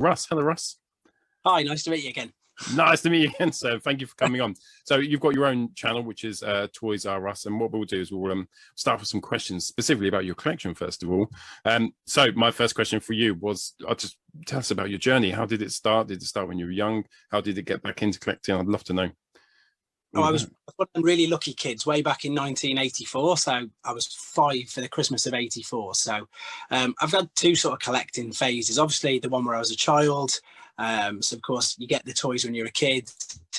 Russ. Hello, Russ. Hi, nice to meet you again. Nice to meet you again, sir. Thank you for coming on. So you've got your own channel, which is Toys R Us, and what we'll do is we'll start with some questions specifically about your collection, first of all. So my first question for you was, just tell us about your journey. How did it start? Did it start when you were young? How did it get back into collecting? I'd love to know. Oh, I was one of them really lucky kids way back in 1984. So I was 5 for the Christmas of '84. So I've had two sort of collecting phases. Obviously, the one where I was a child. So of course you get the toys when you're a kid.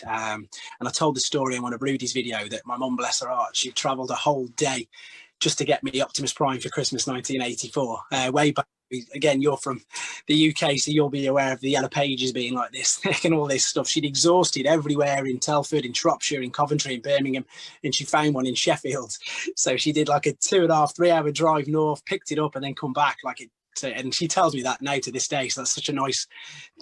And I told the story in one of Rudy's video that my mum, bless her heart, she travelled a whole day just to get me Optimus Prime for Christmas 1984. Way back. Again, you're from the UK, so you'll be aware of the Yellow Pages being like this thick and all this stuff. She'd exhausted everywhere in Telford, in Shropshire, in Coventry, in Birmingham, and she found one in Sheffield. So she did like a 2.5, 3-hour drive north, picked it up, and then come back and she tells me that now to this day. So that's such a nice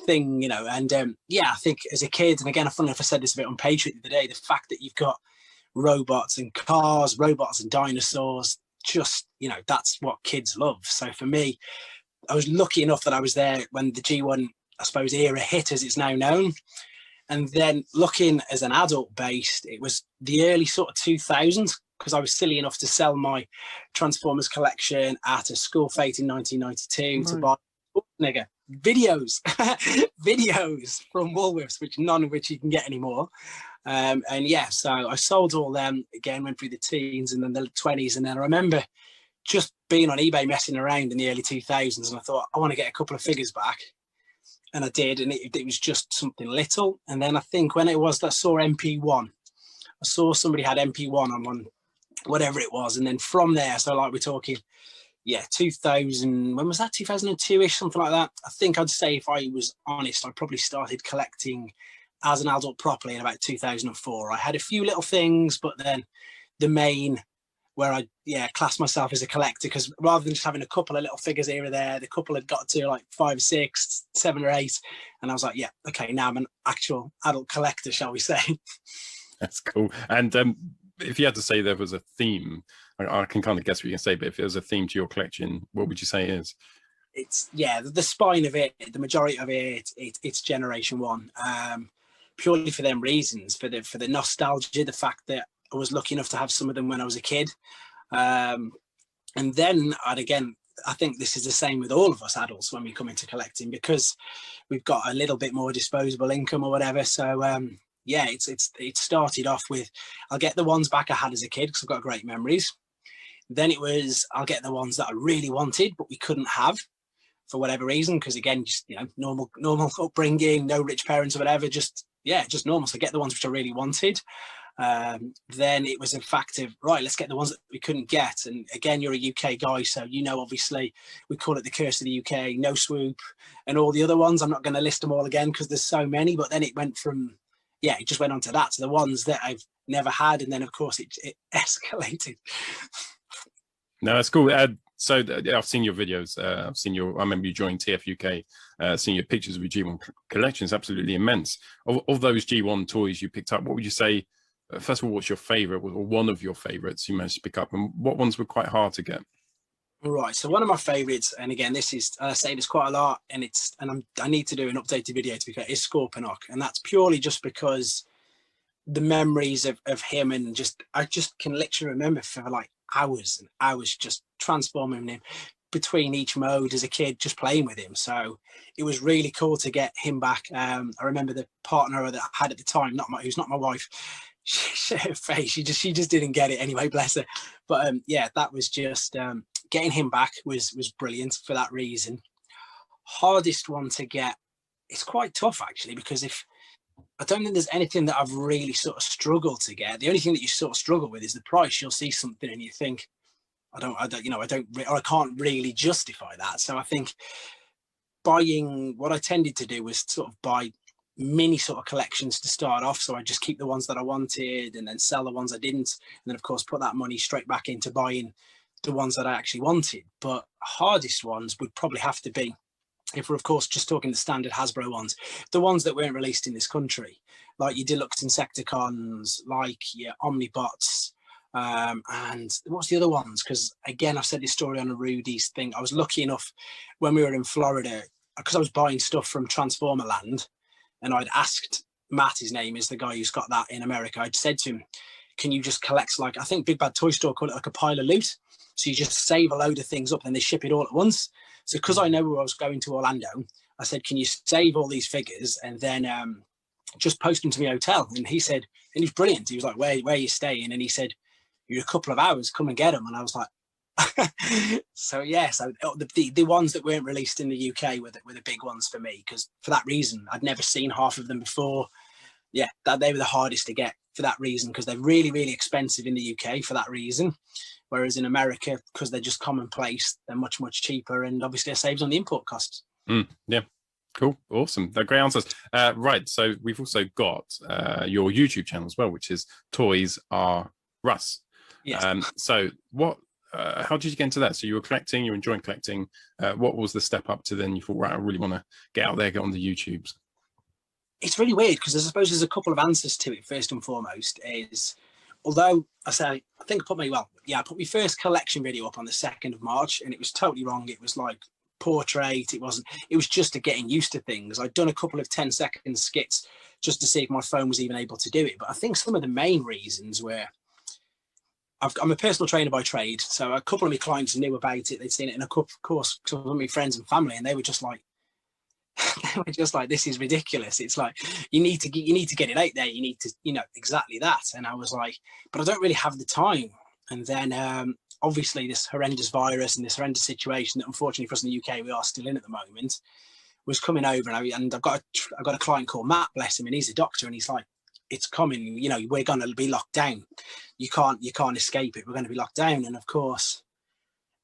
thing, you know. And yeah, I think as a kid, and again, funny enough, I said this a bit on Patriot the other day, the fact that you've got robots and cars, robots and dinosaurs, just, you know, that's what kids love. So for me, I was lucky enough that I was there when the G1, I suppose, era hit, as it's now known. And then looking as an adult based, it was the early sort of 2000s, because I was silly enough to sell my Transformers collection at a school fete in 1992 to buy videos, videos from Woolworths, none of which you can get anymore. And yeah, so I sold all them, again, went through the teens and then the 20s. And then I remember just being on eBay messing around in the early 2000s, and I thought, I want to get a couple of figures back. And I did, and it was just something little. And then I think when it was that I saw MP1, I saw somebody had MP1 on one, whatever it was. And then from there, so like we're talking, yeah, 2000, when was that? 2002-ish, something like that. I think I'd say, if I was honest, I probably started collecting as an adult properly in about 2004. I had a few little things, but then the main, where I class myself as a collector, because rather than just having a couple of little figures here or there, the couple had got to like 5 or 6, 7 or 8, and I was like, yeah, okay, now I'm an actual adult collector, shall we say. That's cool. And if you had to say there was a theme, I can kind of guess what you can say, but if there's a theme to your collection, what would you say it is? It's, yeah, the spine of it, the majority of it, it's Generation 1, purely for them reasons, for the nostalgia, the fact that I was lucky enough to have some of them when I was a kid. And then I think this is the same with all of us adults when we come into collecting, because we've got a little bit more disposable income or whatever. So yeah, it started off with, I'll get the ones back I had as a kid because I've got great memories. Then it was, I'll get the ones that I really wanted but we couldn't have for whatever reason, because again, just, you know, normal upbringing, no rich parents or whatever, just normal. So get the ones which I really wanted. Then it was a fact of, right, let's get the ones that we couldn't get. And again, you're a UK guy, so you know, obviously we call it the curse of the UK, No Swoop and all the other ones. I'm not going to list them all again because there's so many, but then it went from, it just went on to that, to the ones that I've never had. And then of course it escalated. No, that's cool. So I've seen your videos. I remember you joined TF UK, seeing your pictures of your G1 collection is absolutely immense. Of those G1 toys you picked up, what would you say, first of all, what's your favorite, or one of your favorites you managed to pick up, and what ones were quite hard to get? Right, so one of my favorites, and again, this is, I say this quite a lot, and I need to do an updated video to be fair, is Scorponok, and that's purely just because the memories of him, and I just can literally remember for like hours and hours just transforming him between each mode as a kid, just playing with him. So it was really cool to get him back. I remember the partner that I had at the time, who's not my wife, her face, she just didn't get it anyway, bless her. But yeah, that was just getting him back was brilliant for that reason. Hardest one to get, it's quite tough actually, because I don't think there's anything that I've really sort of struggled to get. The only thing that you sort of struggle with is the price. You'll see something and you think, I can't really justify that. So I think buying, what I tended to do was sort of buy mini sort of collections to start off. So I just keep the ones that I wanted and then sell the ones I didn't. And then of course, put that money straight back into buying the ones that I actually wanted. But hardest ones would probably have to be, if we're of course just talking the standard Hasbro ones, the ones that weren't released in this country, like your Deluxe Insecticons, like your Omnibots, and what's the other ones? Because again, I've said this story on a Rudy's thing. I was lucky enough when we were in Florida, because I was buying stuff from Transformer Land, and I'd asked Matt, his name is the guy who's got that in America, I'd said to him, can you just collect, like, I think Big Bad Toy Store called it like a pile of loot. So you just save a load of things up and they ship it all at once. So because I know I was going to Orlando, I said, can you save all these figures and then just post them to my hotel? And he said, and he's brilliant. He was like, where are you staying? And he said, you're a couple of hours, come and get them. And I was like, so yeah, so the ones that weren't released in the UK were the big ones for me, because for that reason, I'd never seen half of them before. Yeah, they were the hardest to get for that reason, because they're really, really expensive in the UK for that reason. Whereas in America, because they're just commonplace, they're much, much cheaper. And obviously it saves on the import costs. Yeah. Cool. Awesome. They're great answers. Right. So we've also got your YouTube channel as well, which is Toys Are Russ. Yes. So what, how did you get into that? So you were collecting, you were enjoying collecting. What was the step up to then you thought, right, I really want to get out there, get on the YouTubes? It's really weird, because I suppose there's a couple of answers to it. First and foremost is, although I think I put my first collection video up on the 2nd of March, and it was totally wrong. It was like portrait. It was just a getting used to things. I'd done a couple of 10-second skits just to see if my phone was even able to do it. But I think some of the main reasons were, I'm a personal trainer by trade. So a couple of my clients knew about it. They'd seen it. And of course, some of my friends and family, and they were just like, this is ridiculous. It's like, you need to get it out there. You need to, exactly that. And I was like, but I don't really have the time. And then obviously this horrendous virus and this horrendous situation that unfortunately for us in the UK, we are still in at the moment, was coming over. And I've got a client called Matt, bless him. And he's a doctor. And he's like, it's coming, we're going to be locked down. You can't escape it. We're going to be locked down. And of course,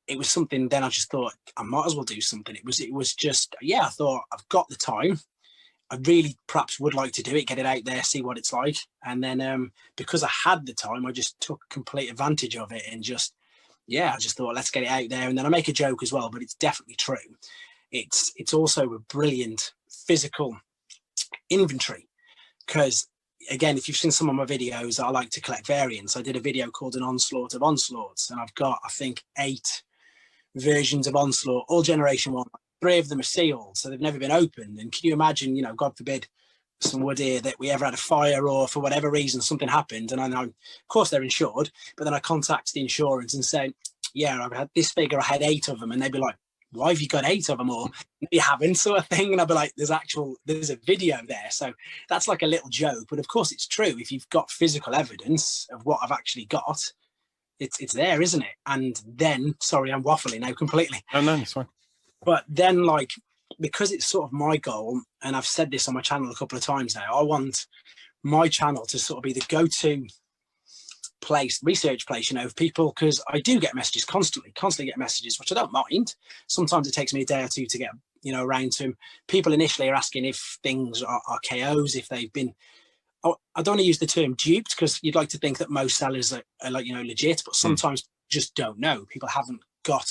it was something. Then I just thought I might as well do something. It was just, I thought I've got the time. I really perhaps would like to do it, get it out there, see what it's like. And then because I had the time, I just took complete advantage of it and I just thought, let's get it out there. And then I make a joke as well, but it's definitely true. It's also a brilliant physical inventory, because again, if you've seen some of my videos, I like to collect variants. I did a video called An Onslaught of Onslaughts, and I've got, I think, 8 versions of Onslaught, all Generation 1. 3 of them are sealed, so they've never been opened. And can you imagine, God forbid, some wood here, that we ever had a fire or for whatever reason something happened, and I know, of course, they're insured, but then I contact the insurance and say, I've had this figure, I had 8 of them, and they'd be like, why have you got 8 of them? Or you haven't, sort of thing. And I'd be like, there's a video there. So that's like a little joke, but of course it's true. If you've got physical evidence of what I've actually got, it's there, isn't it? And then, sorry, I'm waffling now completely. Oh, no, it's fine. But then, like, because it's sort of my goal, and I've said this on my channel a couple of times now, I want my channel to sort of be the go-to place, research place, of people, because I do get messages constantly get messages, which I don't mind. Sometimes it takes me a day or two to get, around to them. People initially are asking if things are KOs, if they've been, I don't want to use the term duped, because you'd like to think that most sellers are like, legit, but sometimes just don't know. People haven't got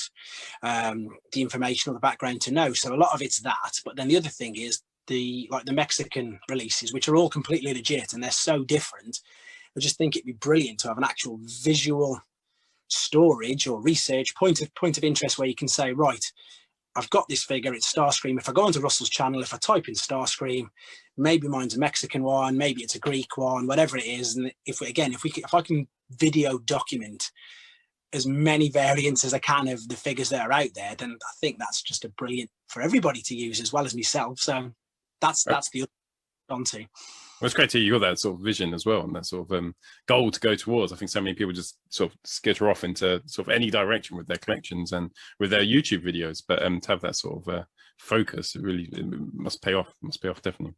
the information or the background to know. So a lot of it's that. But then the other thing is the Mexican releases, which are all completely legit, and they're so different. I just think it'd be brilliant to have an actual visual storage or research point of interest, where you can say, right, I've got this figure, it's Starscream. If I go onto Russell's channel, if I type in Starscream, maybe mine's a Mexican one, maybe it's a Greek one, whatever it is. And if I can video document as many variants as I can of the figures that are out there, then I think that's just a brilliant for everybody to use, as well as myself. So that's the other onto. Well, it's great to hear you got that sort of vision as well, and that sort of goal to go towards. I think so many people just sort of skitter off into sort of any direction with their collections and with their YouTube videos, but to have that sort of focus, it must pay off. Definitely.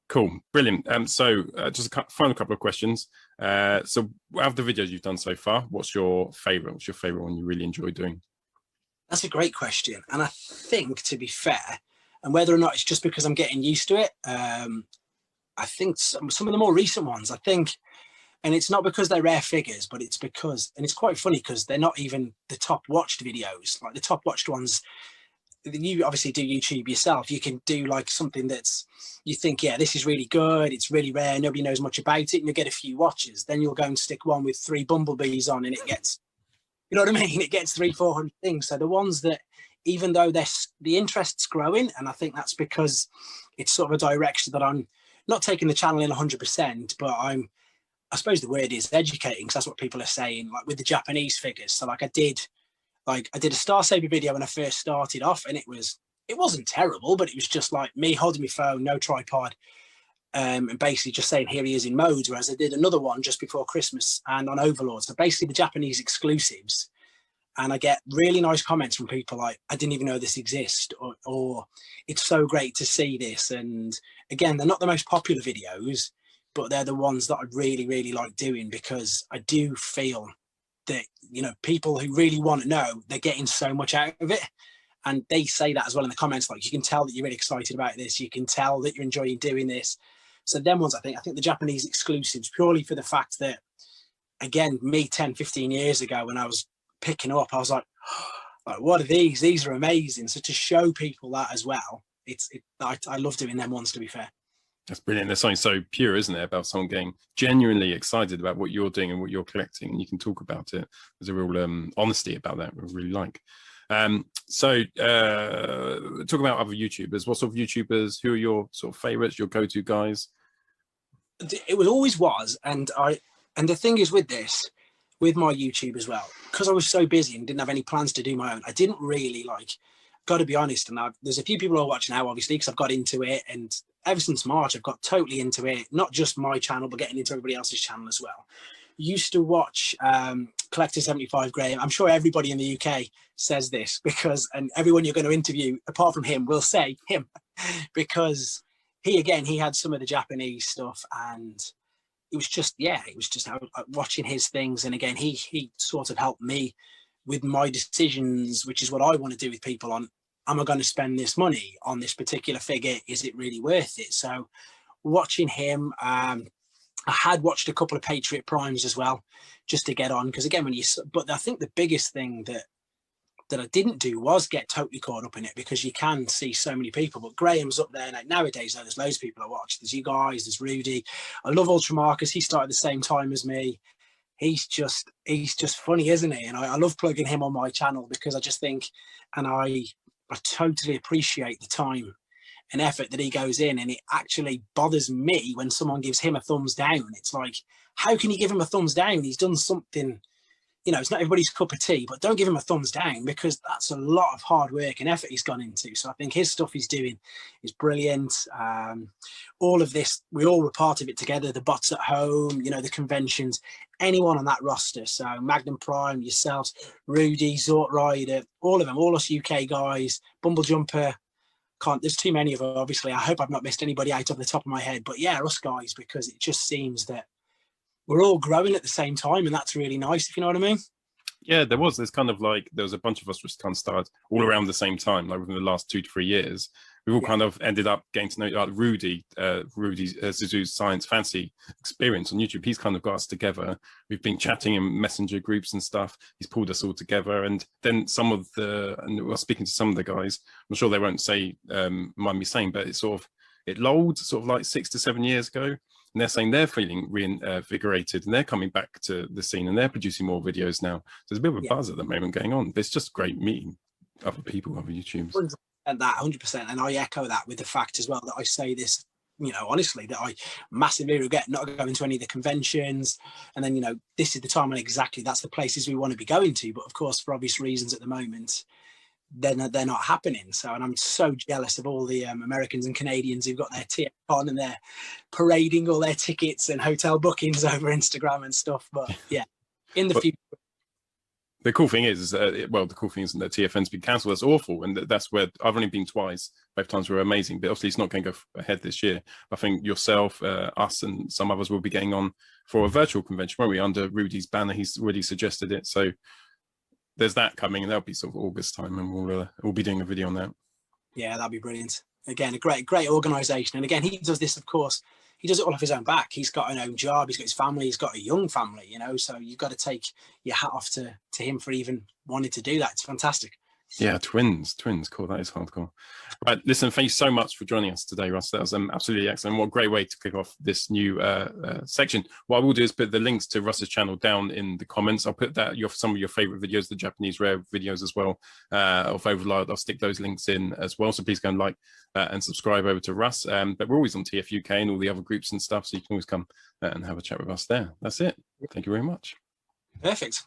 Cool, brilliant. So just a final couple of questions. So out of the videos you've done so far, what's your favorite? What's your favorite one you really enjoy doing? That's a great question, and I think, to be fair, and whether or not it's just because I'm getting used to it, I think some of the more recent ones, I think, and it's not because they're rare figures, but it's because, and it's quite funny because they're not even the top watched videos. Like the top watched ones, you obviously do YouTube yourself. You can do like something that's, you think, this is really good, it's really rare, nobody knows much about it, and you get a few watches. Then you'll go and stick one with 3 bumblebees on, and it gets, you know what I mean? It gets 300-400 things. So the ones that even though the interest's growing, and I think that's because it's sort of a direction that I'm not taking the channel in 100%, but I suppose the word is educating, because that's what people are saying, like with the Japanese figures. So like I did a Star Saber video when I first started off, and it wasn't terrible, but it was just like me holding my phone, no tripod, and basically just saying, here he is in modes. Whereas I did another one just before Christmas and on Overlord. So basically the Japanese exclusives. And I get really nice comments from people like, I didn't even know this exists, or it's so great to see this. And again, they're not the most popular videos, but they're the ones that I really, really like doing, because I do feel that, you know, people who really want to know, they're getting so much out of it. And they say that as well in the comments, like, you can tell that you're really excited about this. You can tell that you're enjoying doing this. So them ones, I think the Japanese exclusives, purely for the fact that, again, me 10, 15 years ago when I was picking up, I was like, what are these? These are amazing. So to show people that as well, I love doing them ones, to be fair. That's brilliant. There's something so pure, isn't there, about someone getting genuinely excited about what you're doing and what you're collecting, and you can talk about it. There's a real honesty about that, we really like. So talk about other YouTubers. What sort of YouTubers? Who are your sort of favorites, your go-to guys? It always was, and the thing is with this, with my YouTube as well, because I was so busy and didn't have any plans to do my own, I didn't really got to be honest, and there's a few people who are watching now, obviously, because I've got into it, and ever since March I've got totally into it, not just my channel but getting into everybody else's channel as well. Used to watch Collector 75 Graham. I'm sure everybody in the UK says this, and everyone you're going to interview apart from him will say him, because he had some of the Japanese stuff, and it was just watching his things. And again, he sort of helped me with my decisions, which is what I want to do with people on, am I going to spend this money on this particular figure? Is it really worth it? So watching him, I had watched a couple of Patriot Primes as well, just to get on. Because again, but I think the biggest thing that I didn't do was get totally caught up in it, because you can see so many people. But Graham's up there nowadays. Though, there's loads of people I watch. There's you guys, there's Rudy. I love Ultra Marcus. He started the same time as me. He's just funny, isn't he? And I love plugging him on my channel, because I just think, and I totally appreciate the time and effort that he goes in. And it actually bothers me when someone gives him a thumbs down. It's like, how can you give him a thumbs down? He's done something, you know, it's not everybody's cup of tea, but don't give him a thumbs down, because that's a lot of hard work and effort he's gone into. So I think his stuff he's doing is brilliant. All of this, we all were part of it together. The bots at home, you know, the conventions, anyone on that roster. So Magnum Prime, yourselves, Rudy, Zort Rider, all of them, all us UK guys, Bumblejumper. There's too many of them, obviously. I hope I've not missed anybody out of the top of my head. But yeah, us guys, because it just seems that we're all growing at the same time, and that's really nice, if you know what I mean. Yeah, there's kind of like, there was a bunch of us just kind of started all around the same time, like within the last 2 to 3 years. We've all kind of ended up getting to know, like Rudy's zizzou Science Fancy experience on YouTube. He's kind of got us together. We've been chatting in messenger groups and stuff. He's pulled us all together. And then and we're speaking to some of the guys, I'm sure they won't say, mind me saying, but it lulled sort of like 6 to 7 years ago. And they're saying they're feeling reinvigorated, and they're coming back to the scene, and they're producing more videos now. So there's a bit of a buzz at the moment going on. It's just great meeting other people, other YouTubers. And that 100%. And I echo that with the fact as well that I say this, you know, honestly, that I massively regret not going to any of the conventions. And then, you know, this is the time when exactly that's the places we want to be going to. But of course, for obvious reasons at the moment, they're not happening. So, and I'm so jealous of all the Americans and Canadians who've got their TF on and they're parading all their tickets and hotel bookings over Instagram and stuff. But yeah, in the future. The cool thing is the cool thing isn't that TFN's been cancelled. That's awful. And that's where I've only been twice. Both times were amazing. But obviously it's not going to go ahead this year. I think yourself, us and some others will be getting on for a virtual convention, won't we? Under Rudy's banner. He's already suggested it. So there's that coming, and that'll be sort of August time, and we'll be doing a video on that. Yeah, that'd be brilliant. Again, a great organisation. And again, he does this, of course, he does it all off his own back. He's got an own job, he's got his family, he's got a young family, you know, so you've got to take your hat off to him for even wanting to do that. It's fantastic. Yeah, twins. Cool. That is hardcore. Right. Listen, thank you so much for joining us today, Russ. That was absolutely excellent. What a great way to kick off this new section. What I will do is put the links to Russ's channel down in the comments. I'll put that some of your favorite videos, the Japanese rare videos as well, of Overlord. I'll stick those links in as well. So please go and like and subscribe over to Russ. But we're always on TFUK and all the other groups and stuff. So you can always come and have a chat with us there. That's it. Thank you very much. Perfect.